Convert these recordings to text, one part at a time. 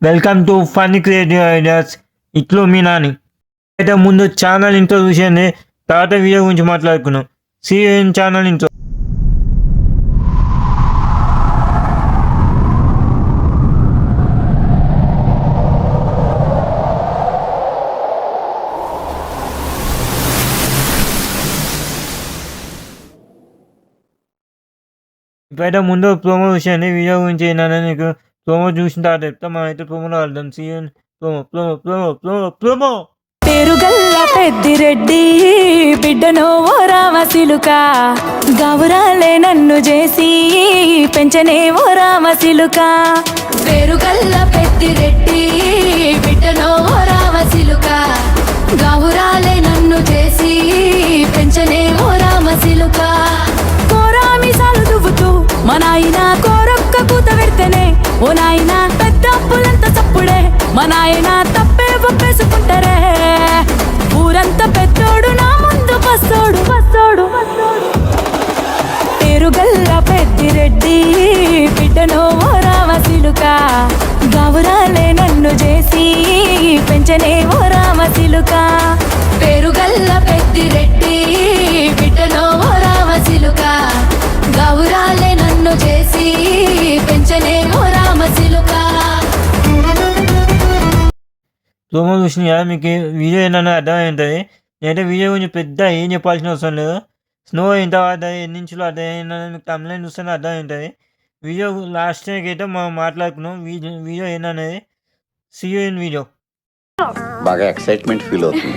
Welcome to funny creative ideas. ఇట్లో మీ నాని. అయితే ముందు ఛానల్ ఇంట్రో చూసేయండి, తర్వాత వీడియో గురించి మాట్లాడుకున్నాం. CN channel intro. ఇప్పుడైతే ముందు ప్రోమో చూసేయండి, వీడియో గురించి ఏంటనే నీకు ప్రోమో చూసిన తర్వాత చెప్తా. మనం అయితే ప్రోమోలో వెళ్దాం. CN promo promo promo promo promo. పేరుగల్ల పెద్దిరెడ్డి బిడ్డను ఓ రామసిలుక, గౌరాలే నన్ను చేసి పెంచనే ఓ రామసిలుక. పేరుగల్ల పెద్దిరెడ్డి బిడ్డను ఓ రామసిలుక, గౌరాలే నన్ను చేసి పెంచనే ఓ రామసిలుక. కోరామిసాలు దువ్వుతూ మా నాయన కోరొక్క కూత పెడితేనే ఓ నాయన పెద్ద అప్పులంత చప్పుడే మా నాయన తప్పే ఒప్పేసుకుంటారే. ఊరంతా పెద్దోడు నా ముందు బస్సోడు బస్సోడు బస్సోడు. పేరుగల్ల పెద్దిరెడ్డి బిడ్డను ఓ రామసిలుక, గౌరాలే నన్ను చేసి పెంచనే ఓ రామసిలుక. పేరుగల్ల పెద్దిరెడ్డి బిడ్డను ఓ రామసిలుక, గౌరాలే నన్ను చేసి పెంచనే ఓ రామసిలుక. ప్రోమో చూసిన కదా, మీకు వీడియో ఏంటనే అర్థమవుతుంది. నేనైతే వీడియో గురించి పెద్ద ఏం చెప్పాల్సిన అవసరం లేదు. స్నో ఎంత పడ్డాయి, ఎన్ని ఇంచులు పడ్డాయి ఏంటనే మీకు తమిళ చూస్తేనే అర్థమవుతుంది. వీడియో లాస్ట్ అయితే మనం మాట్లాడుకున్నాం. వీడియో ఏంటనేది సిఎన్ వీడియో. బాగా ఎక్సైట్మెంట్ ఫీల్ అవుతుంది.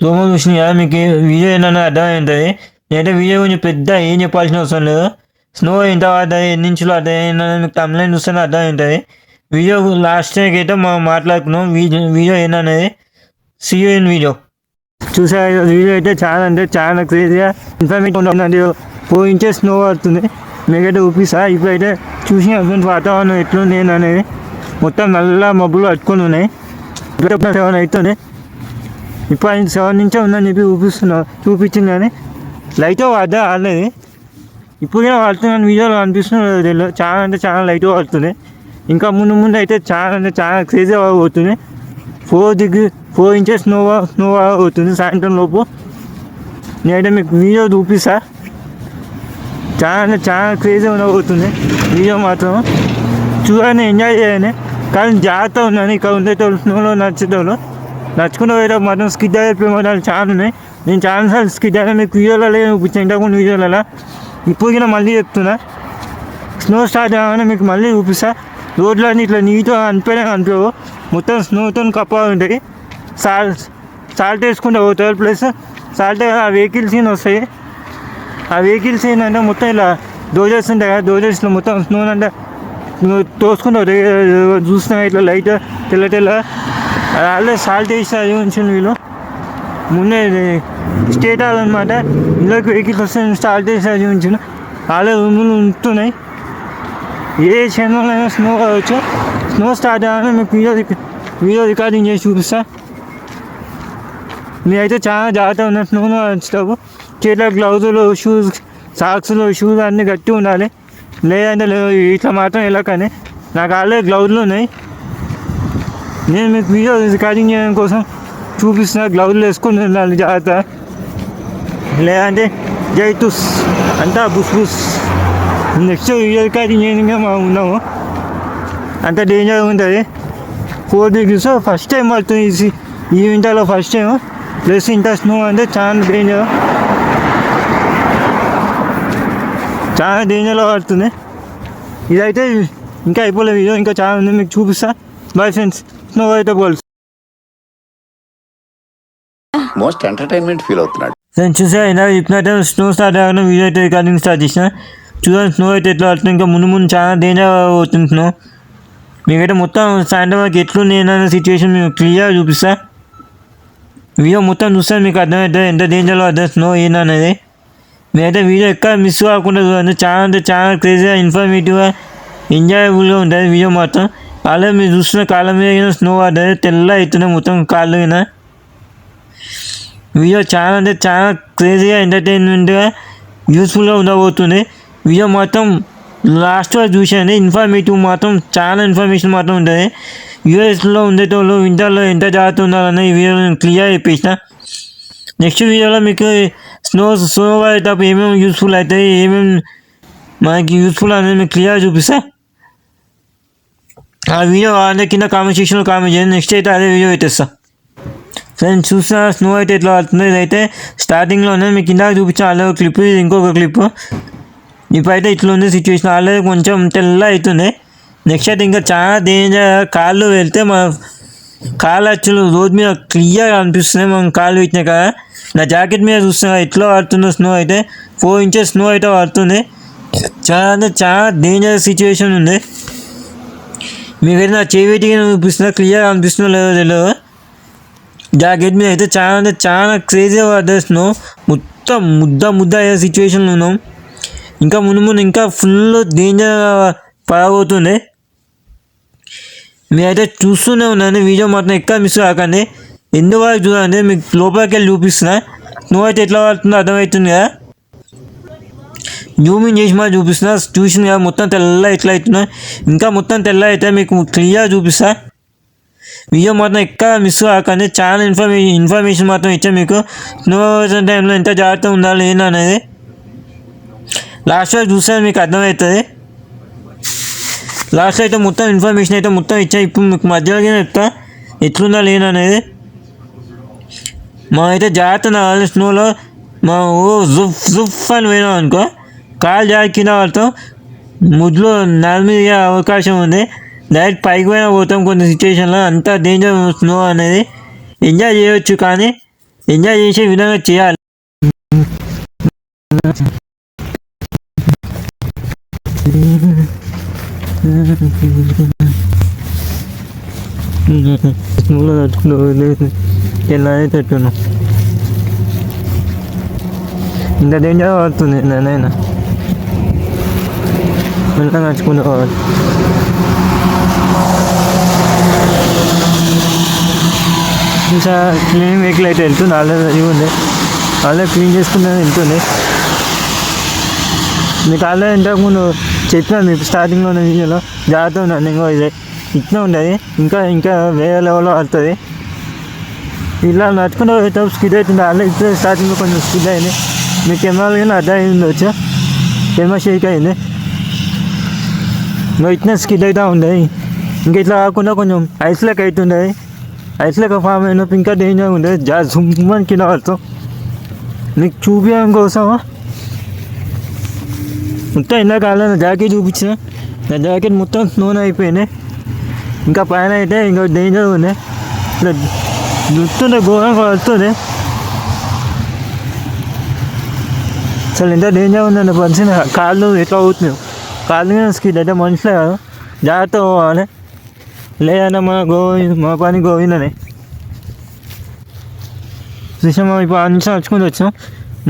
ప్రోమో చూసిన కదా, మీకు వీడియో ఏంటనే అర్థమవుతుంది. నేనైతే వీడియో గురించి పెద్ద ఏం చెప్పాల్సిన అవసరం లేదు. స్నో ఎంత పడ్డాయి, ఎన్ని ఇంచులు పడ్డాయి ఏంటనే మీకు తమిళ చూస్తేనే అర్థమవుతుంది. వీడియో లాస్ట్ అయితే మనం మాట్లాడుకున్నాం. వీడియో ఏంటనేది సిఎన్ వీడియో. చూసా వీడియో అయితే చాలా అంటే చాలా క్రేజీగా ఇన్ఫర్మేషన్ ఉన్నది. 4 inches స్నో పడుతుంది. మీకైతే చూపిస్తా. ఇప్పుడైతే చూసిన వాతావరణం ఎట్లుంది అనేది. మొత్తం నల్ల మబ్బులు పట్టుకొని ఉన్నాయి. ఇప్పుడు 7 అవుతుంది. ఇప్పుడు 7 నుంచే ఉందని చెప్పి చూపించింది కానీ లైట్ పడ్డా ఆడలేదు. ఇప్పుడు కూడా పడుతుందని వీడియోలో అనిపిస్తుంది. చాలా అంటే చాలా లైట్ పడుతుంది. ఇంకా ముందు ముందు అయితే చాలా అంటే చాలా క్రేజీగా అవుతుంది. 4 inches స్నో అవుతుంది సాయంత్రం లోపు. నేనైతే మీకు వీడియో చూపిస్తా. చాలా అంటే చాలా క్రేజీగా అవుతుంది వీడియో మాత్రం. చూడాలని ఎంజాయ్ చేయాలి కానీ జాగ్రత్త ఉందని. ఇక్కడ ఉండేటోళ్ళు స్నోలో నచ్చేటోళ్ళు నచ్చుకుంటూ పోయేటప్పుడు మాత్రం స్కిడ్ అయ్యే ప్రమాదాలు చాలా ఉన్నాయి. నేను చాలాసార్లు స్కిడ్ అయ్యా. మీకు వీడియోలలో చూపించాను, ఇంతకుముందు వీడియోలలో. ఇప్పుడు కూడా మళ్ళీ చెప్తున్నా. స్నో స్టార్ట్ అవ్వగానే మీకు మళ్ళీ చూపిస్తా. రోడ్లన్నీ ఇట్లా నీట్గా అనిపించవు. మొత్తం స్నోతో కప్ప ఉంటాయి. సాల్ట్ వేసుకుంటూ పోతారు. ప్లస్ సాల్ట్ ఆ వెహికల్స్ వస్తాయి. ఆ వెహికల్స్ ఏంటంటే మొత్తం ఇలా డోజర్స్ ఉంటాయి కదా, డోజర్స్లో మొత్తం స్నో అంటే తోసుకుంటూ పోతాయి. చూస్తున్నా ఇట్లా లైట్ తెల్ల ఆల్రెడీ సాల్ట్ వేస్తారు ఉంచిన వీళ్ళు. ముందే స్టేట్ అన్నమాట. ఇందులోకి వెహికల్స్ వస్తే సాల్ట్ వేసి ఉంచిన ఆల్రెడీ రూములు ఉంటున్నాయి. ఏ క్షణంలో స్నో కావచ్చు. స్నో స్టార్ట్ అవ్వాలని మీకు వీడియో రికార్డింగ్ చేసి చూపిస్తా. మీరైతే చాలా జాగ్రత్తగా ఉన్న స్నోలో వచ్చేటప్పుడు చేతిలో గ్లౌజులు, షూస్, సాక్స్లు, షూస్ అన్నీ గట్టి ఉండాలి. లేదంటే ఇట్లా మాత్రం వెళ్ళకని. నాకు ఆల్రెడీ గ్లౌజులు ఉన్నాయి. నేను మీకు వీడియో రికార్డింగ్ చేయడం కోసం చూపిస్తున్నా. గ్లౌజులు వేసుకుని వెళ్ళాలి జాగ్రత్త. లేదంటే జైతుస్ అంతా బుస్. నెక్స్ట్ వీడియో రికార్డింగ్ చేయడంగా మనం ఉన్నాము. అంత డేంజర్ ఉంటుంది. 4 degrees ఫస్ట్ టైం పడుతుంది ఈ వింటర్లో, ఫస్ట్ టైం. ప్లస్ ఇంత స్నో అంటే చాలా డేంజర్లో పడుతుంది. ఇదైతే ఇంకా అయిపోలేదు వీడియో, ఇంకా చాలా ఉంది మీకు చూపిస్తా. Bye friends. స్నో అయితే పోల్స్ మోస్ట్ ఎంటర్టైన్మెంట్ ఫీల్ అవుతున్నాడు. నేను చూసా ఇందాక చెప్పినట్టే స్నో స్టార్ట్ అవ్వడం వీడియో అయితే రికార్డింగ్ స్టార్ట్ చేసిన. చూడండి స్నో అయితే ఎట్లా పడుతుంది. ఇంకా ముందు చాలా డేంజర్ అవుతుంది స్నో. మీకైతే మొత్తం సాయంత్రం వరకు ఎట్లుంది ఏంటనే సిచ్యువేషన్ మీకు క్లియర్గా చూపిస్తా. వీడియో మొత్తం చూస్తే మీకు అర్థమవుతుంది ఎంత డేంజర్లో అర్థం స్నో ఏంటనేది. మీరైతే వీడియో ఎక్కడ మిస్ కాకుండా చూడండి. చాలా అంటే చాలా క్రేజీగా, ఇన్ఫర్మేటివ్గా, ఎంజాయబుల్గా ఉంటుంది వీడియో మొత్తం. అలాగే మీరు చూస్తున్న కాళ్ళ మీద స్నో పడ్డది, తెల్ల అవుతున్నాయి మొత్తం కాళ్ళు మీద. వీడియో చాలా అంటే చాలా క్రేజీగా, ఎంటర్టైన్మెంట్గా, యూస్ఫుల్గా ఉండబోతుంది వీడియో మొత్తం. లాస్ట్ వరకు చూసేయండి. ఇన్ఫర్మేటివ్ మాత్రం చాలా ఇన్ఫర్మేషన్ మాత్రం ఉంటుంది. యూఎస్లో ఉండేటోళ్ళు వింటర్లో ఎంత జాగ్రత్త ఉండాలని ఈ వీడియో నేను క్లియర్ చెప్పేసిన. నెక్స్ట్ వీడియోలో మీకు స్నో పడేటప్పుడు ఏమేమి యూస్ఫుల్ అవుతాయి, ఏమేమి మనకి యూస్ఫుల్ అనేది మీకు క్లియర్ చూపిస్తా. ఆ వీడియో అంటే కింద కామెంట్ సెక్షన్లో కామెంట్ చేయండి. నెక్స్ట్ అయితే అదే వీడియో పెట్టేస్తా. ఫ్రెండ్స్ చూసిన స్నో అయితే ఎట్లా పడుతుంది, ఇదైతే స్టార్టింగ్లోనే మీకు కింద చూపించాను ఆల్రెడీ క్లిప్, ఇది ఇంకొక క్లిప్. ఇప్పుడైతే ఇట్లా ఉంది సిచ్యువేషన్, ఆల్రెడీ కొంచెం తెల్ల అవుతుంది. నెక్స్ట్ అయితే ఇంకా చాలా డేంజర్. కాళ్ళు వెళ్తే మన కాళ్ళు యాక్చువల్ రోడ్ మీద క్లియర్ అనిపిస్తున్నాయి మనం కాళ్ళు పెట్టినా కదా. నా జాకెట్ మీద చూస్తున్నా ఎట్లా పడుతుందో స్నో అయితే 4 inches స్నో అయితే పడుతుంది. చాలా అంటే చాలా డేంజర్ సిచ్యువేషన్ ఉంది. మీకైతే నా చేతికి చూపిస్తున్నా క్లియర్ అనిపిస్తుందో లేదో తెలియదు. జాకెట్ మీద అయితే చాలా అంటే చాలా క్రేజీగా పడుతుంది స్నో. మొత్తం ముద్ద అయ్యే సిచ్యువేషన్లో ఉన్నాం. ఇంకా ముందు ఇంకా ఫుల్ డేంజర్ పడబోతుంది. మీరైతే చూస్తూనే ఉన్నాను, వీడియో మాత్రం ఎక్కడ మిస్ కాకండి. ఎందువరకు చూడండి, మీకు లోపలికి వెళ్ళి చూపిస్తున్నా. స్నో అయితే ఎట్లా పడుతుందో అర్థమవుతుంది కదా, జూమింగ్ చేసి మరి చూపిస్తున్నా. చూసింది కదా మొత్తం తెల్ల ఎట్లా అవుతున్నా, ఇంకా మొత్తం తెల్ల అయితే మీకు క్లియర్ చూపిస్తా. వీడియో మాత్రం ఎక్కడ మిస్ కాకండి. చాలా ఇన్ఫర్మేషన్ మాత్రం ఇచ్చా మీకు. స్నో టైంలో ఎంత జాగ్రత్తగా ఉండాలి ఏంటనేది లాస్ట్ వరకు చూస్తే మీకు అర్థమవుతుంది. లాస్ట్ అయితే మొత్తం ఇన్ఫర్మేషన్ అయితే మొత్తం ఇచ్చా. ఇప్పుడు మీకు మధ్యలోనే చెప్తా ఎట్లుందా లేననేది. అయితే జాగ్రత్త నాలి స్నోలో మా జుఫ్ అని పోయినాం అనుకో, కాలు జారి కింద పడతాం, ముద్దులో నేల మీద అవకాశం ఉంది. డైరెక్ట్ పైకి పోయినా పోతాం కొన్ని సిచ్యువేషన్లో. అంత డేంజర్ స్నో అనేది. ఎంజాయ్ చేయవచ్చు కానీ ఎంజాయ్ చేసే విధంగా చేయాలి. స్నోలో తట్టుకుంటూ ఎలా తట్టును ఇంత డేంజర్ పడుతుంది. నేనైనా ఎలా నడుచుకుంటూ పోవాలి. ఇంకా క్లీన్ వెహికల్ అయితే వెళ్తుంది. ఆల్రెడీ ఉంది, ఆల్రెడీ క్లీన్ చేసుకుంటే వెళ్తుంది. మీకు ఆల్రెడీ ఇంతకుముందు చెప్పినా మీకు స్టార్టింగ్లో వీడియోలో జాగ్రత్త ఉండండి. ఇంకో ఇదే ఇట్లా ఉండదు, ఇంకా వేరే లెవెల్లో పడుతుంది. ఇలా నడుచుకుంటూ పోయేటప్పుడు స్కిడ్ అవుతుంది. ఆల్రెడీ ఇప్పుడు స్టార్టింగ్లో కొంచెం స్కిడ్ అయింది. మీకు కెమెరాలు కానీ అర్థం అయింది వచ్చా, కెమెరా షేక్ అయింది. ఇంకా ఇట్లా స్కిడ్ అవుతూ ఉండేది. ఇంకా ఇట్లా కాకుండా కొంచెం ఐస్ లెక్క అవుతుండేది. ఐస్ లెక్క ఫామ్ అయినప్పుడు ఇంకా డేంజర్ ఉండేది. జుమ్మని కింద పడతాం. మీకు చూపించడం కోసం మొత్తం ఇందాక నా జాకెట్ చూపించిన, నా జాకెట్ మొత్తం స్నోన్ అయిపోయినాయి. ఇంకా పైన అయితే ఇంకా డేంజర్ ఉంది. ఇట్లా దుస్తుండే ఘోరంగా వస్తుంది. అసలు ఎంత డేంజర్ ఉందండి పరిస్థితి. కాళ్ళు ఎట్లా అవుతున్నాయి, కాళ్ళు మీద స్కిడ్ అయితే మనుషులే కాదు. జాగ్రత్త పోవాలి, లేదన్నా మా పని గోవిందనే. చూసాం ఇప్పుడు ఆ నుంచి నడుచుకుంటూ వచ్చాం.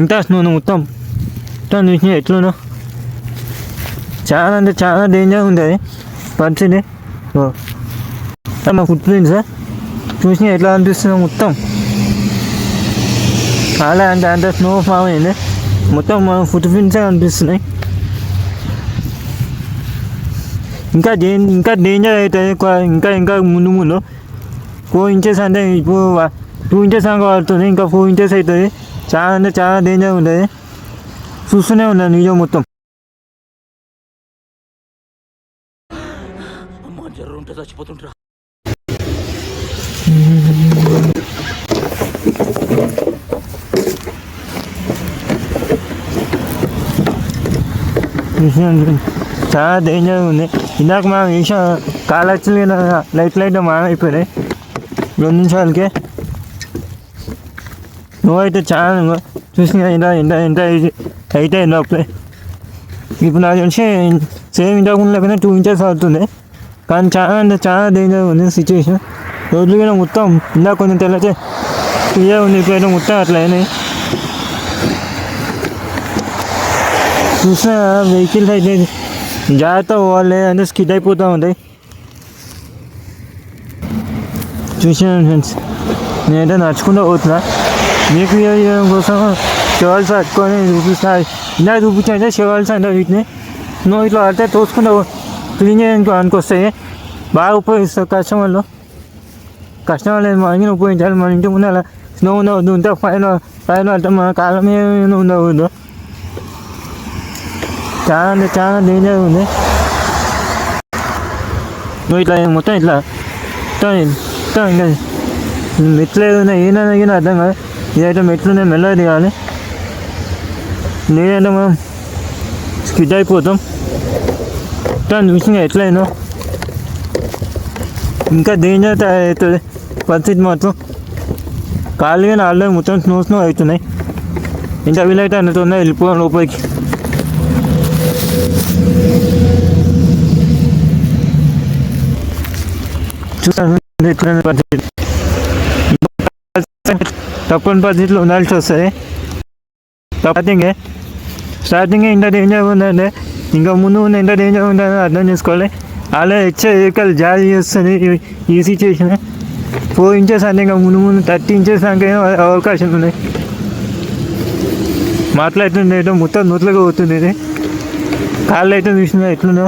ఇంకా స్నో మొత్తం చూసి ఎట్లున్నా చాలా అంటే చాలా డేంజర్ ఉంది పరిస్థితి. మా ఫుట్ ప్రింట్స్ చూసి ఎట్లా అనిపిస్తుందో మొత్తం చాలా అంటే అంత స్నో ఫామ్ అయింది. మొత్తం మా ఫుట్ ప్రింట్సే అనిపిస్తున్నాయి. ఇంకా డేంజర్ అవుతుంది. ఇంకా ముందు 4 inches అంటే ఇప్పుడు 2 inches దాకా పడుతుంది. ఇంకా 4 inches అవుతుంది. చాలా అంటే చాలా డేంజర్ ఉంటుంది. చూస్తూనే ఉన్నాను వీడియో మొత్తం. చచ్చిపోతుంటా చాలా డేంజర్ ఉంది. ఇందాక మనం వేసిన కాలు యాక్చువల్గా లైట్ మానైపోయినాయి 2 నిమిషాలకే. నువ్వు అయితే చాలా చూసిన ఎంత అయితే అప్పుడే. ఇప్పుడు నాకు తెలిసి సేమ్ ఇంతకు ముందు లేకపోతే 2 inches అవుతుంది. కానీ చాలా అంటే చాలా డేంజర్ ఉంది సిచ్యువేషన్. రోడ్లు కూడా మొత్తం ఇందాక కొంచెం తెల్లతే క్లియర్ ఉంది, ఇప్పుడైతే మొత్తం అట్లా అయినాయి. చూసిన వెహికల్స్ అయితే జాగ్రత్త పోవాలి అంటే స్కిడ్ అయిపోతూ ఉంటాయి. చూసిన ఫ్రెండ్స్ నేనైతే నడుచుకుంటూ పోతున్నా. మీకు చేయడం కోసం షెవల్స్ పట్టుకొని చూపిస్తా. ఇందాక చూపించాలంటే షెవల్స్ అంటే వీటిని నువ్వు ఇట్లా పడితే తోసుకుంటూ క్లీన్ చేయడానికి అనుకొస్తాయి. బాగా ఉపయోగిస్తారు కస్టమర్లు మనకి ఉపయోగించాలి. మన ఇంటి ముందు అలా స్నో ఉండవద్దు, ఉంటే ఫైన్ అంటే మన కాళ్ళ మీద ఉండవద్దు. చాలా డేంజర్ ఉంది. నువ్వు ఇట్లా మొత్తం ఇట్లా ఇంకా మెట్లు ఏదైనా ఏదైనా అర్థం కాదు. ఇదైతే మెట్లు నేను మెల్లగా దిగాలి, లేదంటే మనం స్కిడ్ అయిపోతాం. చూసినా ఎట్లయినా ఇంకా డేంజర్ అవుతుంది పరిస్థితి మాత్రం. కాళ్ళు కానీ ఆల్రెడీ మొత్తం స్నో అవుతున్నాయి. ఇంకా వీలైతే అన్నట్టు ఉన్నాయి వెళ్ళిపోవాలి లోపలికి. చూస్తాను ఎట్లయిన పరిస్థితి తప్పని పరిస్థితిలో ఉండాల్సి వస్తుంది. స్టార్టింగే ఇంత డేంజర్ ఉందంటే ఇంకా ముందు ఎంత డేంజర్ ఉందని అర్థం చేసుకోవాలి. అలా వెహికల్ జారీ చేస్తుంది ఈ సిచ్యువేషన్. 4 inches అంటే ఇంకా ముందు 30 inches దాకా అవకాశం ఉన్నాయి. మాట్లాడుతుండే మొత్తం నూట్లుగా పోతుంది. ఇది కాళ్ళు అయితే చూసినా ఎట్లున్నా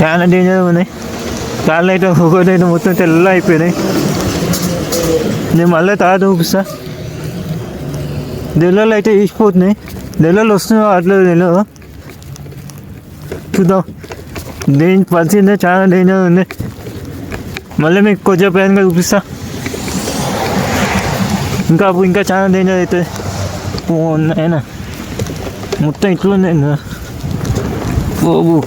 చాలా డేంజర్గా ఉన్నాయి. కాళ్ళు అయితే ఒకటైతే మొత్తం తెల్ల అయిపోయినాయి. నేను మళ్ళీ తర్వాత చూపిస్తా. దెల్లలు అయితే వేసిపోతున్నాయి. దెల్లలు వస్తున్నాయి అట్లా తెలియదు. చూద్దాం. పరిస్థితి చాలా డేంజర్ ఉంది. మళ్ళీ మీకు కొంచెం ప్రయాణంగా చూపిస్తా. ఇంకా చాలా డేంజర్ అవుతుంది. అయినా మొత్తం ఇట్లుంది. ఓ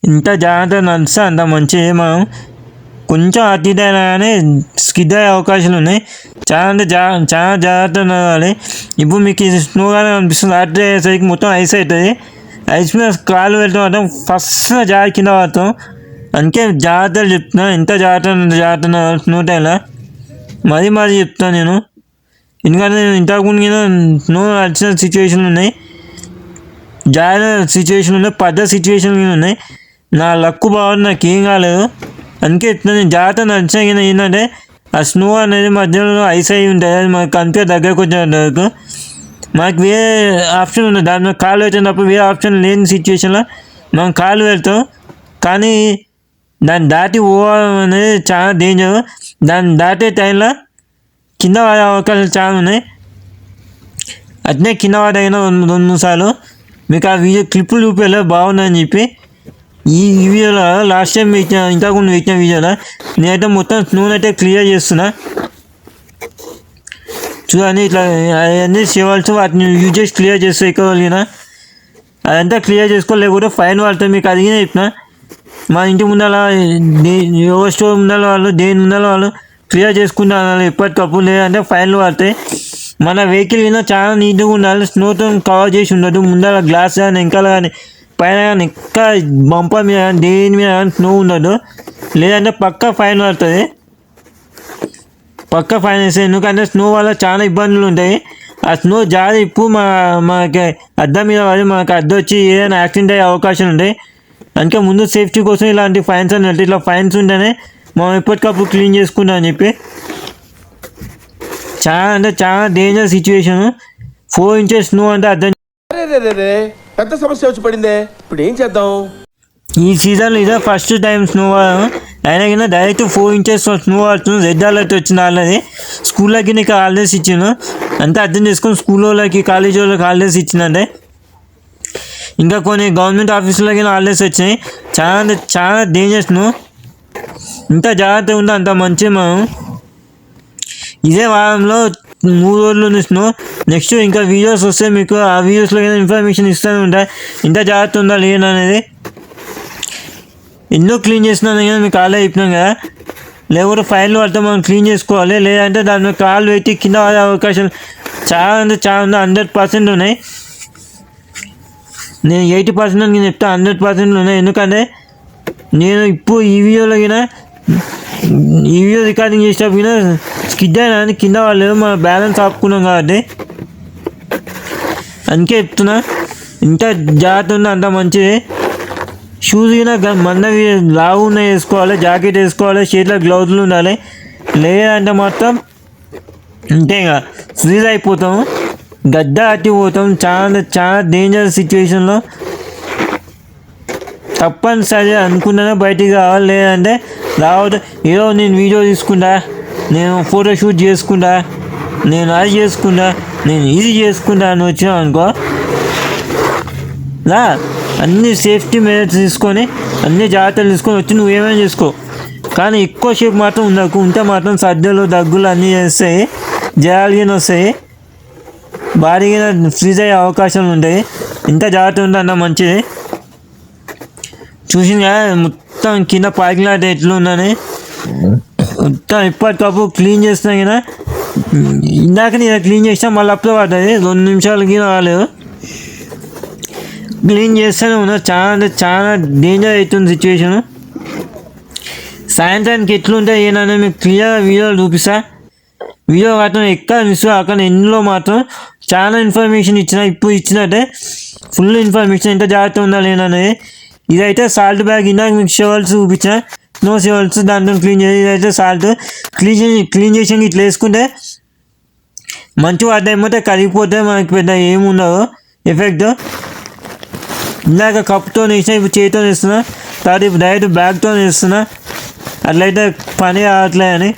ఇంత జాగ్రత్త నడిస్తే అంత మంచిది. మనం కొంచెం అతి కానీ స్కిడ్ అయ్యే అవకాశాలు ఉన్నాయి. చాలా జాగ్రత్త నడవాలి. ఇప్పుడు మీకు స్నో కానీ అనిపిస్తుంది. అట్లా అయ్యేసరికి మొత్తం ఐస్ అవుతుంది. ఐస్ మీద కాళ్ళు వెళ్తూ మాత్రం ఫస్ట్ జాగ్రత్త కింద పడతాం. అందుకే జాగ్రత్తలు చెప్తున్నా. ఎంత జాగ్రత్త స్నో టైంలో మరీ చెప్తాను నేను. ఎందుకంటే నేను ఇంతకుముందు మీద స్నో వచ్చిన సిచ్యువేషన్లు ఉన్నాయి, జాగ్రత్త సిచ్యువేషన్లు ఉన్నాయి, పడ్డ సిచ్యువేషన్లు ఉన్నాయి. నా లక్కు బాగుంది, నాకు ఏం కాలేదు. అందుకే నేను జాగ్రత్త నడిచిన ఏంటంటే ఆ స్నో అనేది మధ్యలో ఐస్ అయి ఉంటుంది. అది మనకు కంటే దగ్గరకు వచ్చేందుకు మనకు వేరే ఆప్షన్ ఉంది. దాని మీద కాలు వచ్చేటప్పుడు వేరే ఆప్షన్ లేని సిచ్యువేషన్లో మనం కాలు వెళ్తాం. కానీ దాన్ని దాటి పోవడం అనేది చాలా డేంజర్. దాన్ని దాటే టైంలో కింద పడే అవకాశాలు చాలా ఉన్నాయి. అట్నే కింద పడైనా 2-3 సార్లు. మీకు ఆ వీడియో క్లిప్పులు చూపేలా బాగుందని చెప్పి ఈ వీడియోలో లాస్ట్ టైం ఇంతకుముందు పెట్టిన వీడియోలో నేనైతే మొత్తం స్నోనైతే క్లియర్ చేస్తున్నా. చూడండి ఇట్లా అవన్నీ సేవల్స్ వాటిని యూజ్ చేసి క్లియర్ చేస్తే ఎక్కగలిగిన అదంతా క్లియర్ చేసుకోలేకపోతే ఫైన్ వాడితే మీకు అడిగినా చెప్పిన. మా ఇంటి ముందర ఎవరి స్టోర్ ముందర వాళ్ళు దేని ముందర వాళ్ళు క్లియర్ చేసుకుంటారు ఎప్పటికప్పుడు. లేదంటే ఫైన్లు పడతాయి. మన వెహికల్ మీద చాలా నీట్గా ఉండాలి. స్నోతో కవర్ చేసి ఉండదు. ముందర గ్లాస్ కానీ వెనకాల కానీ పైన కానీ ఎక్కడ బంపర్ మీద కానీ దేని మీద కానీ స్నో ఉండదు. లేదంటే పక్కా ఫైన్ పడుతుంది. పక్కా ఫైన్ వేస్తాయి. ఎందుకంటే స్నో వల్ల చాలా ఇబ్బందులు ఉంటాయి. ఆ స్నో జారి ఇప్పుడు మనకి అద్దం మీద పడి మనకు అద్దం వచ్చి ఏదైనా యాక్సిడెంట్ అయ్యే అవకాశం ఉంటాయి. అందుకే ముందు సేఫ్టీ కోసం ఇలాంటి ఫైన్స్ అని ఇట్లా ఫైన్స్ ఉంటేనే మనం ఎప్పటికప్పుడు క్లీన్ చేసుకుంటాం అని చెప్పి. చాలా డేంజర్ సిచ్యువేషన్. 4 inches స్నో అంటే అర్థం. పెద్ద సమస్య వచ్చి పడిందే, ఇప్పుడు ఏం చేద్దాం? ఈ సీజన్లో ఇదే ఫస్ట్ టైం స్నో అయినా కింద డైరెక్ట్ 4 inches స్నో పడుతుంది. రెడ్ అలర్ట్ వచ్చింది. ఆల్రెడీ స్కూళ్ళకి నీకు హాలిడేస్ ఇచ్చాను. అంతా అర్థం చేసుకొని స్కూల్ వాళ్ళకి కాలేజ్ వాళ్ళకి హాలిడేస్ ఇచ్చిందంటే ఇంకా కొన్ని గవర్నమెంట్ ఆఫీసులకి హాలిడేస్ వచ్చినాయి. చాలా డేంజర్స్. ఇంత జాగ్రత్తగా ఉంటే అంత మంచి. మనం ఇదే వారంలో 3 రోజులు స్నో. నెక్స్ట్ ఇంకా వీడియోస్ వస్తే మీకు ఆ వీడియోస్లో ఇన్ఫర్మేషన్ ఇస్తూనే ఉంటాయి. ఇంత జాగ్రత్త ఉందా లేని అనేది. ఎన్నో క్లీన్ చేసినాను కానీ మీకు కాలే చెప్పినాం కదా. లేకపోతే ఫైన్లు పడితే మనం క్లీన్ చేసుకోవాలి. లేదంటే దాని మీద కాళ్ళు పెట్టి కింద పడే అవకాశాలు చాలా 100% ఉన్నాయి. నేను 80% నేను చెప్తా, 100% ఉన్నాయి. ఎందుకంటే నేను ఇప్పుడు ఈ వీడియో రికార్డింగ్ చేసేటప్పుడు స్కిడ్ అయినా కింద వాళ్ళు మన బ్యాలెన్స్ ఆపుకున్నాం కాబట్టి అందుకే చెప్తున్నా. ఇంత జాగ్రత్త ఉంది అంత మంచిది. షూస్ కింద మందవి లావు ఉన్నాయి వేసుకోవాలి. జాకెట్ వేసుకోవాలి. చేతిలో గ్లౌజులు ఉండాలి. లేదంటే మొత్తం అంతే ఇంకా ఫ్రీజ్ అయిపోతాము. గడ్డ అట్టిపోతాం. చాలా చాలా డేంజర్ సిచ్యువేషన్లో తప్పనిసరి అనుకున్నానే బయటికి రావాలి, లేదంటే రావద్దు. ఏదో నేను వీడియో తీసుకుంటా, నేను ఫోటోషూట్ చేసుకుంటా, నేను అది చేసుకుంటా, నేను ఇది చేసుకుంటా అని వచ్చినావు అనుకో, రా అన్ని సేఫ్టీ మెజర్స్ తీసుకొని అన్ని జాగ్రత్తలు తీసుకొని వచ్చి నువ్వు ఏమైనా చేసుకో. కానీ ఎక్కువసేపు మాత్రం ఉండకు. ఉంటే మాత్రం సర్దులు దగ్గులు అన్నీ చేస్తాయి, జ్వరాలు వస్తాయి, భారీగా ఫ్రీజ్ అయ్యే అవకాశాలు ఉంటాయి. ఇంత జాగ్రత్త ఉంటే అంత మంచిది. చూసిందా మొత్తం కింద పార్కింగ్ లాట్ ఎట్లుందని మొత్తం ఇప్పటికప్పుడు క్లీన్ చేస్తున్నా కదా. ఇందాక నేను క్లీన్ చేసినా మళ్ళీ అప్పుడే పడుతుంది, 2 నిమిషాలకి రాలేదు. క్లీన్ చేస్తూనే ఉన్నా. చాలా అంటే చాలా డేంజర్ అవుతుంది సిచ్యువేషను. సాయంత్రానికి ఎట్లుంటే ఏనన్నా మీకు క్లియర్గా వీడియోలు చూపిస్తా. వీడియో మాత్రం ఎక్కడ మిస్ కాకుండా ఇందులో మాత్రం చాలా ఇన్ఫర్మేషన్ ఇచ్చిన. ఇప్పుడు ఇచ్చినట్టే ఫుల్ ఇన్ఫర్మేషన్ ఎంత జాగ్రత్త ఉండాలి ఏంటనేది. ఇదైతే సాల్ట్ బ్యాగ్. ఇందాక మీకు షెవల్స్ చూపించిన, నో షెవల్స్ దాంట్లో క్లీన్ చేసి, ఇదైతే సాల్ట్ క్లీన్ చేసి ఇట్లా వేసుకుంటే మంచి వాటి అయిపోతే కరిగిపోతే మనకి పెద్ద ఏముండవు ఎఫెక్ట్. ఇందాక కప్తో వేసినా, ఇప్పుడు చేతితో వేస్తున్నా, తర్వాత ఇప్పుడు డైరెక్ట్ బ్యాగ్తో వేస్తున్నా. అట్లయితే పని రావట్లే అని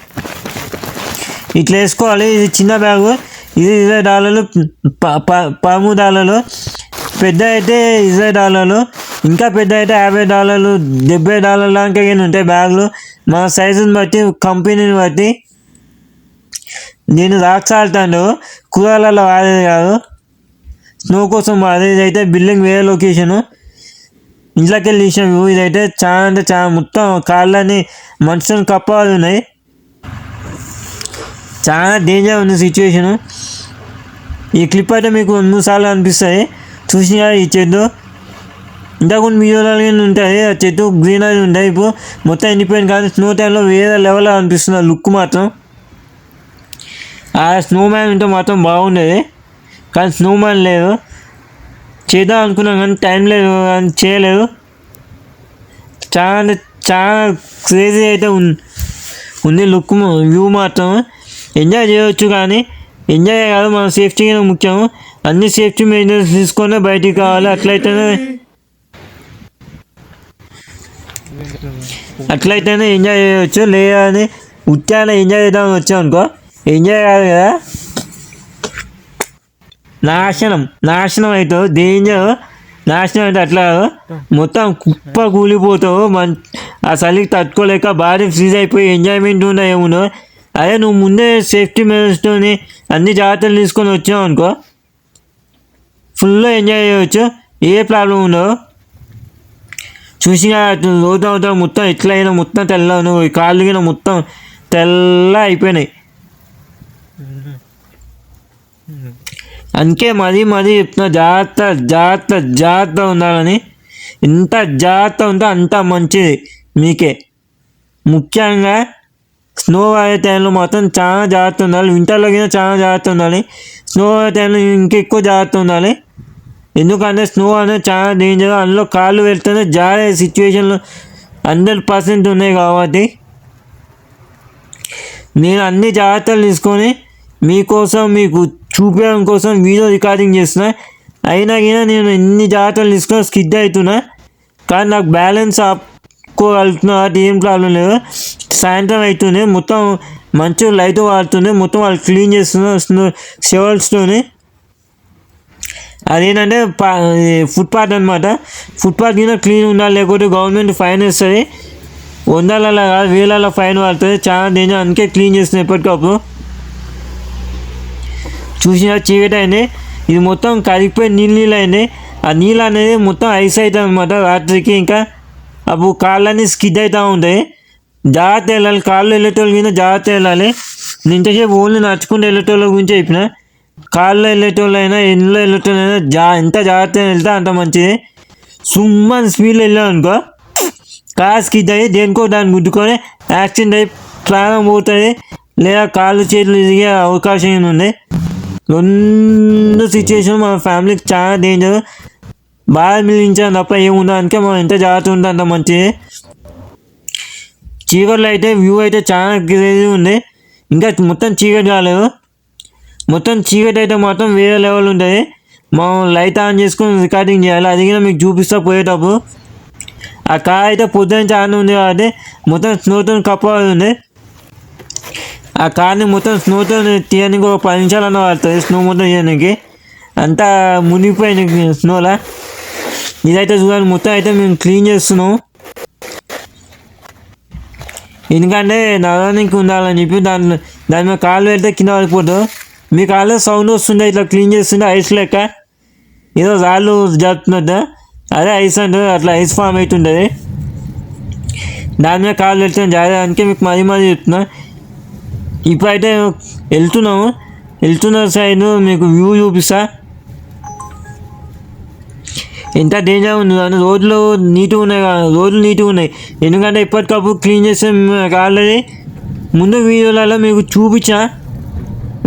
ఇట్లా వేసుకోవాలి. ఇది చిన్న బ్యాగు, ఇది $20, $13. పెద్ద అయితే $20, ఇంకా పెద్ద అయితే $50, $70 దాకా ఉంటాయి బ్యాగులు. మన సైజుని బట్టి, కంపెనీని బట్టి. నేను రాక్ సాల్ట్ అండు కూరలలో వాడేది కాదు, స్నో కోసం వాడేది. ఇదైతే బిల్డింగ్ వేరే లొకేషను, ఇంట్లోకి వెళ్ళి తీసిన వ్యూ. ఇదైతే చాలా అంటే చాలా మొత్తం కాళ్ళని మనుషులను కప్పాలు ఉన్నాయి. చాలా డేంజర్ ఉంది సిచ్యువేషను. ఈ క్లిప్ అయితే మీకు 3 సార్లు అనిపిస్తుంది. చూసినా ఈ చెట్టు ఇంతకుముందు వీడియోలో ఉంటుంది, ఆ చెట్టు గ్రీనరీ ఉంటాయి. ఇప్పుడు మొత్తం ఎండిపోయింది. కానీ స్నో టైంలో వేరే లెవెల్లో అనిపిస్తుంది లుక్ మాత్రం. ఆ స్నో మ్యాన్ ఉంటే మాత్రం బాగుండేది, కానీ స్నో మ్యాన్ లేదు. చేద్దాం అనుకున్నాం కానీ టైం లేదు, కానీ చేయలేదు. చాలా అంటే చాలా క్రేజీ అయితే ఉంది లుక్, వ్యూ మాత్రం. ఎంజాయ్ చేయవచ్చు, కానీ ఎంజాయ్ కాదు, మన సేఫ్టీ ముఖ్యం. అన్ని సేఫ్టీ మెజర్స్ తీసుకొని బయటికి కావాలి. అట్లయితేనే ఎంజాయ్ చేయవచ్చు. లేదని ఉత్యాన ఎంజాయ్ చేద్దామని వచ్చాం అనుకో, ఎంజాయ్ కాదు కదా, నాశనం అవుతావు. డేంజర్. నాశనం అయితే అట్లా మొత్తం కుప్ప కూలిపోతావు. ఆ చలికి తట్టుకోలేక బాడీ ఫ్రీజ్ అయిపోయి ఎంజాయ్మెంట్ ఉందా ఏముండో. అదే నువ్వు ముందే సేఫ్టీ మెజర్స్తో అన్ని జాగ్రత్తలు తీసుకొని వచ్చావు అనుకో, ఫుల్గా ఎంజాయ్ చేయవచ్చు, ఏ ప్రాబ్లం ఉండవు. చూసినా అవుతా మొత్తం ఎట్లయినా మొత్తం తెల్ల, నువ్వు కాళ్ళు గిన మొత్తం తెల్ల అయిపోయినాయి. అందుకే మరీ చెప్తున్నా, జాగ్రత్త ఉండాలని. ఎంత జాగ్రత్త ఉంటే అంత మంచిది మీకే. ముఖ్యంగా స్నో పడే టైంలో మాత్రం చాలా జాగ్రత్త ఉండాలి. వింటర్లో కింద చాలా జాగ్రత్త ఉండాలి. స్నో పడే టైంలో ఇంకెక్కువ జాగ్రత్త ఉండాలి. ఎందుకంటే స్నో అనేది చాలా డేంజర్. అందులో కాళ్ళు వెళ్తేనే జారే సిచ్యువేషన్లు 100% ఉన్నాయి. కాబట్టి నేను అన్ని జాగ్రత్తలు తీసుకొని మీకోసం, మీకు చూపించడం కోసం వీడియో రికార్డింగ్ చేస్తున్నా. అయినా కానీ నేను ఎన్ని జాగ్రత్తలు తీసుకొని స్కిడ్ అవుతున్నా, కానీ నాకు బ్యాలెన్స్ ఆపుకోగలుగుతున్నా. అది ఏం ప్రాబ్లం లేదు. సాయంత్రం అవుతుంది, మొత్తం మంచి లైట్ వాడుతుంది, మొత్తం వాళ్ళు క్లీన్ చేస్తున్నారు షెవల్స్తోని. అదేంటంటే ఫుట్పాత్ అనమాట. ఫుట్పాత్ కింద క్లీన్ ఉండాలి, లేకపోతే గవర్నమెంట్ ఫైన్ వేస్తుంది. 100 కాదు, 1000 ఫైన్ పడుతుంది. చాలా డేంజర్. అందుకే క్లీన్ చేస్తున్నాయి ఎప్పటికప్పుడు. చూసిన చీకటి అయింది, ఇది మొత్తం కరిగిపోయి నీళ్ళు అయింది. ఆ నీళ్ళు అనేది మొత్తం ఐస్ అవుతుంది అనమాట రాత్రికి. ఇంకా అప్పుడు కాళ్ళన్నీ స్కిడ్ అవుతూ ఉంటాయి. జాగ్రత్త వెళ్ళాలి, కాళ్ళు వెళ్ళేటోళ్ళ కింద జాగ్రత్త వెళ్ళాలి. నేను ఇంతసేపు ఓన్లీ నడుచుకుంటూ వెళ్ళేటోళ్ళ గురించి చెప్పిన. కాళ్ళు వెళ్ళేటోళ్ళైనా ఇంట్లో వెళ్ళేటోళ్ళైనా ఎంత జాగ్రత్తగా వెళ్తే అంత మంచిది. సుమ్మని స్పీడ్లో వెళ్ళాం అనుకో, కార్ స్కిడ్ అయ్యి దేనికో దాన్ని గుద్దుకొని యాక్సిడెంట్ అయ్యి ప్రాణం పోతుంది, లేదా కాళ్ళు చేతులు ఇరిగే అవకాశం ఉంది. 2 సిచ్యువేషన్ మన ఫ్యామిలీకి చాలా డేంజర్. బాగా మిగిలించాం తప్ప ఏముండడానికే మనం ఎంత జాగ్రత్త ఉంటే అంత మంచిది. చీకట్లో అయితే వ్యూ అయితే చాలా క్రేజీ ఉంది. ఇంకా మొత్తం చీకటి కాలేదు. మొత్తం చీకటి అయితే మాత్రం వేరే లెవెల్ ఉంటుంది. మనం లైట్ ఆన్ చేసుకుని రికార్డింగ్ చేయాలి. అది కూడా మీకు చూపిస్తా పోయేటప్పుడు. ఆ కార్ అయితే పొద్దున్న ఆన్ ఉంది కాబట్టి మొత్తం స్నోతో కప్పబడి ఉంది. ఆ కార్ని మొత్తం స్నోతో తీయడానికి ఒక 10 నిమిషాలన్నా పడుతుంది. స్నో మొత్తం తీయడానికి అంతా మునిగిపోయింది స్నోలా. ఇదైతే చూడండి మొత్తం అయితే మేము క్లీన్ చేస్తున్నాం. ఎందుకంటే నడవడానికి ఉండాలని చెప్పి దాని మీద కాళ్ళు పెడితే కింద పడిపోతుంది. మీ కాళ్ళు సౌండ్ వస్తుండే ఇట్లా క్లీన్ చేస్తుంటే ఐస్ లెక్క ఏదో రాళ్ళు జరుపుతున్నట్టు. అదే ఐస్ అంటే అట్లా ఐస్ ఫామ్ అవుతుంటుంది. దాని మీద కాళ్ళు పెడితే జాగ్రత్తగా మీకు మరీ చెప్తున్నా. ఇప్పుడైతే వెళ్తున్న సైడ్ మీకు వ్యూ చూపిస్తా. ఎంత డేంజర్ ఉంది కానీ రోడ్లు నీట్గా ఉన్నాయి. ఎందుకంటే ఎప్పటికప్పుడు క్లీన్ చేస్తే ఆల్రెడీ ముందు వీడియోలలో మీకు చూపించా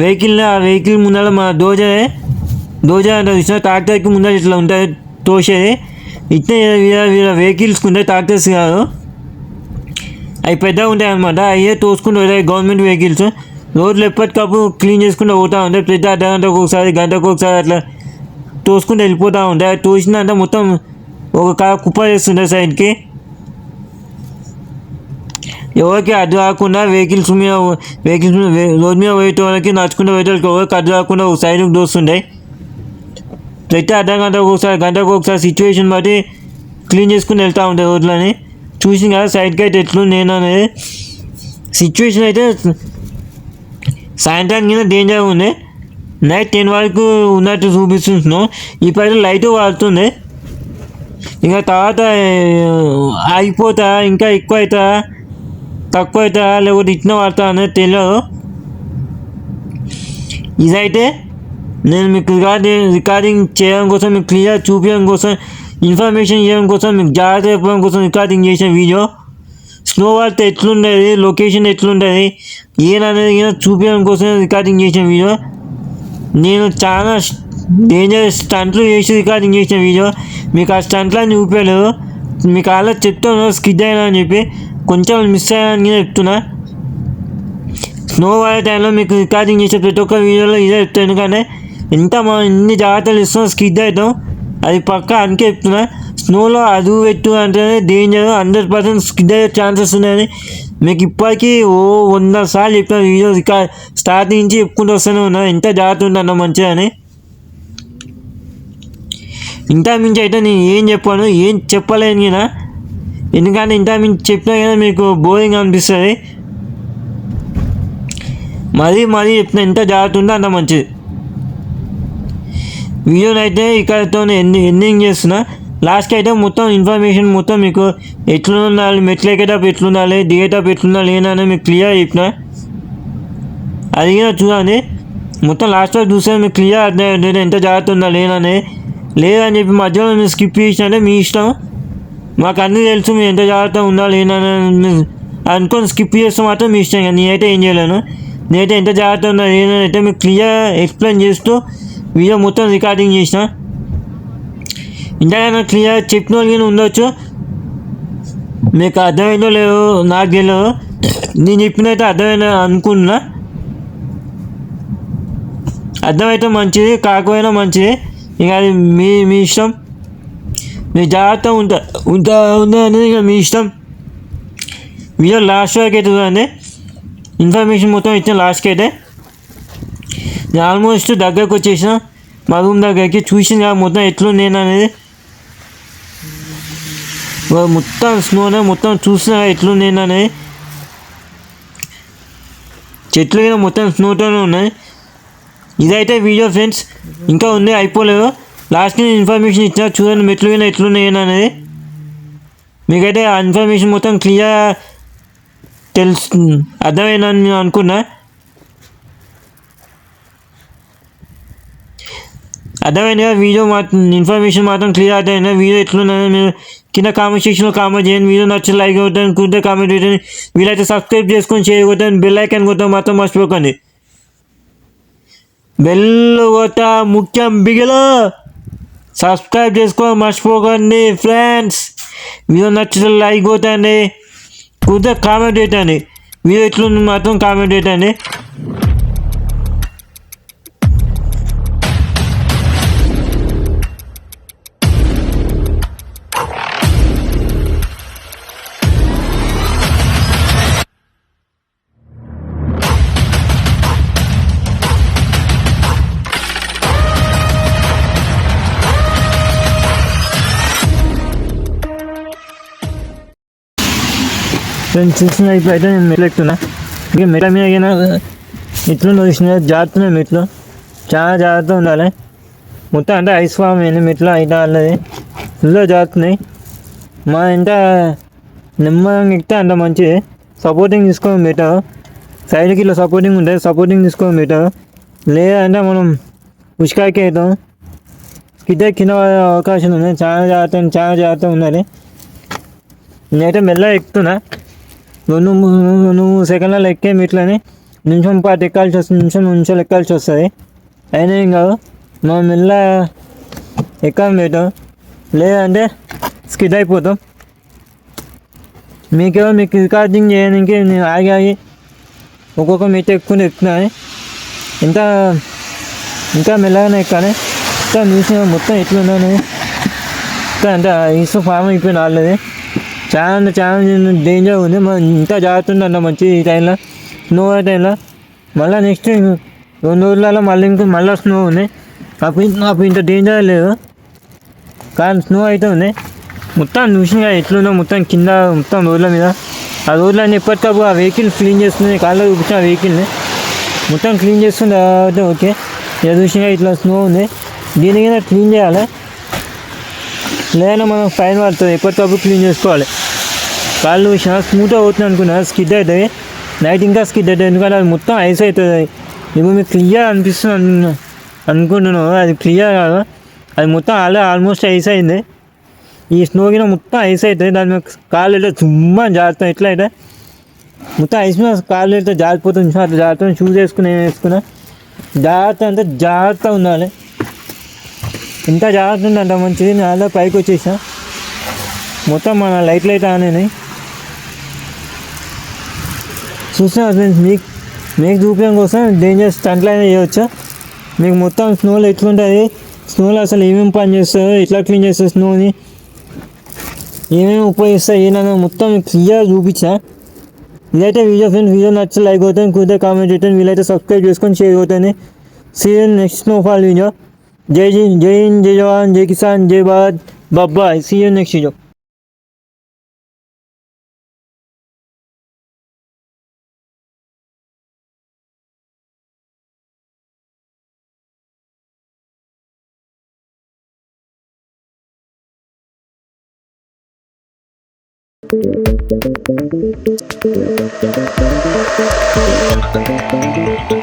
వెహికల్ని. ఆ వెహికల్ ముందర మా దోజా అంటే ఇచ్చిన ట్రాక్టర్కి ముందర ఇట్లా ఉంటుంది తోసేది. ఇట్లా వీళ్ళ వెహికల్స్కి ఉంటాయి, ట్రాక్టర్స్ కాదు. అవి పెద్దగా ఉంటాయి అనమాట. అయ్యే తోసుకుంటూ పోతాయి గవర్నమెంట్ వెహికల్స్. రోడ్లు ఎప్పటికప్పుడు క్లీన్ చేసుకుంటూ పోతూ ఉంటాయి. ప్రతి అర్ధగంటకు ఒకసారి గంటకు ఒకసారి అట్లా తోసుకుంటూ వెళ్ళిపోతూ ఉంటాయి. తోసిందంటే మొత్తం ఒక కుప్ప చేస్తుంటాయి సైడ్కి. ఎవరికి అడ్డు కాకుండా వెహికల్స్ మీద రోడ్ మీద పోయే వాళ్ళకి నడుచుకుంటూ పోయే వాళ్ళకి ఎవరికి అడ్డు కాకుండా ఒక సైడ్కి దోస్తుంటాయి. ప్రతి అర్ధగంటకు ఒకసారి గంటకు ఒకసారి సిచ్యువేషన్ బట్టి క్లీన్ చేసుకుని వెళ్తూ ఉంటాయి రోడ్లని. చూసి కదా సైడ్కి అయితే ఎట్లుంది నేను అనేది. సిచ్యువేషన్ అయితే సాయంత్రానికి కింద డేంజర్గా ఉంది. నైట్ 10 వరకు ఉన్నట్టు చూపిస్తున్నాం. ఇప్పుడైతే లైట్ వాడుతుంది. ఇంకా తర్వాత ఆగిపోతా, ఇంకా ఎక్కువ అవుతా తక్కువ అవుతా లేకపోతే ఇట్లా వాడతా అనేది తెలియదు. ఇదైతే నేను మీకు రికార్డింగ్ చేయడం కోసం, మీకు క్లియర్ చూపించడం కోసం, ఇన్ఫర్మేషన్ చేయడం కోసం, మీకు జాగ్రత్త చెప్పడం కోసం రికార్డింగ్ చేసిన వీడియో. స్నో వాడితే ఎట్లుండేది, లొకేషన్ ఎట్లుంటుంది ఏననేది చూపించడం కోసం రికార్డింగ్ చేసిన వీడియో. నేను చాలా డేంజరస్ స్టంట్లు చేసి రికార్డింగ్ చేసిన వీడియో. మీకు ఆ స్టంట్లని చూపించలేదు. మీకు అలా చెప్తాను స్కిడ్ అయినా అని చెప్పి, కొంచెం మిస్ అయ్యానని చెప్తున్నా. స్నో వాడే టైంలో మీకు రికార్డింగ్ చేసే ప్రతి ఒక్క వీడియోలో ఇదే చెప్తాను. ఎందుకంటే మనం ఇన్ని జాగ్రత్తలు ఇస్తాం స్కిడ్ అవుతాం, అది పక్కా అందుకే చెప్తున్నా. స్నోలో అదువు పెట్టు అంటే డేంజర్, 100% స్కిడ్ అయ్యే ఛాన్సెస్ ఉన్నాయని మీకు ఇప్పటికీ 100 సార్లు చెప్పిన వీడియో స్టార్టింగ్ నుంచి చెప్పుకుంటూ వస్తూనే ఉన్నా ఎంత జాగ్రత్త ఉందన్న మంచిదని. ఇంత మించి అయితే నేను ఏం చెప్పాను, ఏం చెప్పలేను కదా. ఎందుకంటే ఇంత మించి చెప్పినా కదా మీకు బోరింగ్ అనిపిస్తుంది. మరీ చెప్తున్నా ఎంత జాగ్రత్త ఉందో అంత మంచిది. వీడియోని అయితే ఇక్కడతో ఎండింగ్ చేస్తున్నా. లాస్ట్కి అయితే మొత్తం ఇన్ఫర్మేషన్ మొత్తం మీకు ఎట్లుండాలి, మెట్లు ఎక్కేటప్పుడు ఎట్లుండాలి, దిగేటప్పుడు ఎట్లుండాలి ఏంటనే మీకు క్లియర్ చెప్పిన. అది కూడా చూడండి మొత్తం లాస్ట్లో చూస్తే మీకు క్లియర్ అర్థమవుతుంది ఎంత జాగ్రత్త ఉండాలి ఏనని. లేదని చెప్పి మధ్యలో మీరు స్కిప్ చేసినట్టే మీ ఇష్టం. మాకు అన్నీ తెలుసు మీరు ఎంత జాగ్రత్తగా ఉండాలి ఏనని అనుకొని స్కిప్ చేస్తే మాత్రం మీ ఇష్టం. నేనైతే ఏం చేయలేను. నేనైతే ఎంత జాగ్రత్త ఉండాలి ఏనని అయితే మీకు క్లియర్ ఎక్స్ప్లెయిన్ చేస్తూ వీడియో మొత్తం రికార్డింగ్ చేసిన. ఇంతకైనా క్లియర్ చెప్పిన వాళ్ళు ఉండొచ్చు, మీకు అర్థమైందో లేదో నాకు తెలియదు. నేను చెప్పినైతే అర్థమైనా అనుకుంటున్నా. అర్థమైతే మంచిది, కాకపోయినా మంచిది. ఇక అది మీ ఇష్టం. మీరు జాగ్రత్తగా ఉంటా అనేది ఇక మీ ఇష్టం. వీడియో లాస్ట్ వరకు అయితే చూడండి. ఇన్ఫర్మేషన్ మొత్తం ఇచ్చిన లాస్ట్కి అయితే నేను ఆల్మోస్ట్ దగ్గరకు వచ్చేసిన. మా రూమ్ దగ్గరికి చూసిన మొత్తం ఎట్లుంది అనేది. మొత్తం స్నోనే మొత్తం చూసిన ఎట్లుంది అనేది. చెట్లు కూడా మొత్తం స్నోతోనే ఉన్నాయి. ఇదైతే వీడియో ఫ్రెండ్స్, ఇంకా ఉంది అయిపోలేదు. లాస్ట్కి నేను ఇన్ఫర్మేషన్ ఇచ్చిన చూడండి మెట్లు కూడా ఎట్లున్నాయి అనేది. మీకైతే ఆ ఇన్ఫర్మేషన్ మొత్తం క్లియర్ అర్థమైందని నేను అనుకున్నా. అర్థమైంది వీడియో ఇన్ఫర్మేషన్ మాత్రం క్లియర్ అర్థమైంది. వీడియో ఎట్లున్నదో మీరు కింద కామెంట్ సెక్షన్లో కామెంట్ చేయండి. వీడియో నచ్చి లైక్ కొట్టండి, కుట్టే కామెంట్ పెట్టండి. వీలైతే సబ్స్క్రైబ్ చేసుకొని షేర్ కొట్టండి, బెల్ ఐకాన్ కొట్టడం మాత్రం మర్చిపోకండి. బెల్ కొట్ట ముఖ్యం బిగిలో సబ్స్క్రైబ్ చేసుకోవడం మర్చిపోకండి ఫ్రెండ్స్. వీడియో నచ్చితే లైక్ కొట్టండి, కుట్టే కామెంట్ పెట్టండి. వీడియో ఎట్లుంది మాత్రం కామెంట్ పెట్టండి. ఫ్రెండ్స్ చూసిన ఇప్పుడు అయితే నేను మెట్లు ఎక్కుతున్నా. ఇక మెట్ల మీద ఇట్లు చూసిన జారుతున్నాయి మెట్లు, చాలా జాగ్రత్తగా ఉండాలి. మొత్తం అంటే ఐస్ ఫామ్ అయింది మెట్లు అయితే అల్లది ఫుల్గా జారుతున్నాయి. మా ఎంత నెమ్మదిగా ఎక్కితే అంత మంచిది. సపోర్టింగ్ తీసుకోవడం బెటర్, సైడ్కి ఇట్లా సపోర్టింగ్ ఉంటుంది, సపోర్టింగ్ తీసుకోవడం బెటర్. లేదంటే మనం ఉష్కాకి అవుతాం, కింద అవకాశం ఉంది. చాలా జాగ్రత్తగా ఉండాలి. నేనైతే మెల్లగా ఎక్కుతున్నా, 2-3 సెకండ్లలో ఎక్కే మెట్లని నిమిషం పాటు ఎక్కాల్సి వస్తుంది, నిమిషాలు ఎక్కాల్సి వస్తుంది. అయినా ఏం కాదు, మనం మెల్ల ఎక్కాలి బెటర్, లేదంటే స్కిడ్ అయిపోతాం. మీకు రికార్డింగ్ చేయడానికి నేను ఆగి ఒక్కొక్క మెట్టు ఎక్కుతున్నాను. ఇంకా మెల్లగానే ఎక్కాలి. ఇంకా చూసిన మొత్తం ఎట్లున్నాను, ఇంకా అంటే ఇసు ఫామ్ అయిపోయింది ఆల్రెడీ. చాలా డేంజర్ ఉంది. మనం ఇంత జాగ్రత్త ఉందంట మంచి ఈ టైంలో, స్నో టైంలో. మళ్ళీ నెక్స్ట్ 2 రోజులలో మళ్ళీ స్నో ఉంది. అప్పుడు ఇంత డేంజర్ లేదు, కానీ స్నో అయితే ఉంది. మొత్తం చూసిన ఎట్లుందో మొత్తం కింద మొత్తం రోడ్ల మీద. ఆ రోడ్లన్నీ ఎప్పటికప్పుడు ఆ వెహికల్ క్లీన్ చేస్తుంది. కాళ్ళలో చూపించిన ఆ వెహికల్ని మొత్తం క్లీన్ చేస్తుంది కాబట్టి ఓకే. ఇక చూసిన ఇట్లా స్నో ఉంది, దీని మీద క్లీన్ చేయాలి, లేదంటే మనం ఫైన్ పడుతుంది. ఎప్పటికప్పుడు క్లీన్ చేసుకోవాలి. కాళ్ళు చూసిన స్మూత్గా అవుతుంది అనుకున్నా, స్కిడ్ అవుతుంది. నైట్ ఇంకా స్కిడ్ అవుతుంది, ఎందుకంటే అది మొత్తం ఐస్ అవుతుంది. ఇప్పుడు మీకు క్లియర్ అనిపిస్తుంది అనుకుంటున్నావు, అది క్లియర్ కాదు, అది మొత్తం ఆల్మోస్ట్ ఐస్ అయింది. ఈ స్నో కింద మొత్తం ఐస్ అవుతుంది. దాని మీద కాళ్ళు అయితే చుమ్మా జారుతాయి. ఎట్లా అయితే మొత్తం ఐస్ మీద కాళ్ళు అయితే జారిపోతుంది. అట్లా జాగ్రత్త షూస్ వేసుకున్నా జాగ్రత్త అంటే జాగ్రత్త ఉండాలి. ఇంత జాగ్రత్త ఉంది అంత మంచిది. నేను అలా పైకి వచ్చేసా, మొత్తం మన లైట్లు అయితే ఆన్ అయినాయి. చూసిన ఫ్రెండ్స్, మీకు చూపించడం కోసం డేంజర్ స్టంట్లు అయినా చేయవచ్చు. మీకు మొత్తం స్నోలో ఎట్లుంటుంది, స్నోలో అసలు ఏమేమి పని చేస్తారో, ఎట్లా క్లీన్ చేస్తారు, స్నోని ఏమేమి ఉపయోగిస్తాయి ఏమైనా మొత్తం క్లియర్ చూపించా. ఇదైతే వీడియో ఫ్రెండ్స్, వీడియో నచ్చి లైక్ అవుతుంది, కుదిరే కామెంట్ అవుతుంది, వీలైతే సబ్స్క్రైబ్ చేసుకొని షేర్ అవుతుంది. See you next snowfall video. జై హింద్, జై జవాన్, జై కిసాన్, జై Bharat. Bye, see you next video. Thank you.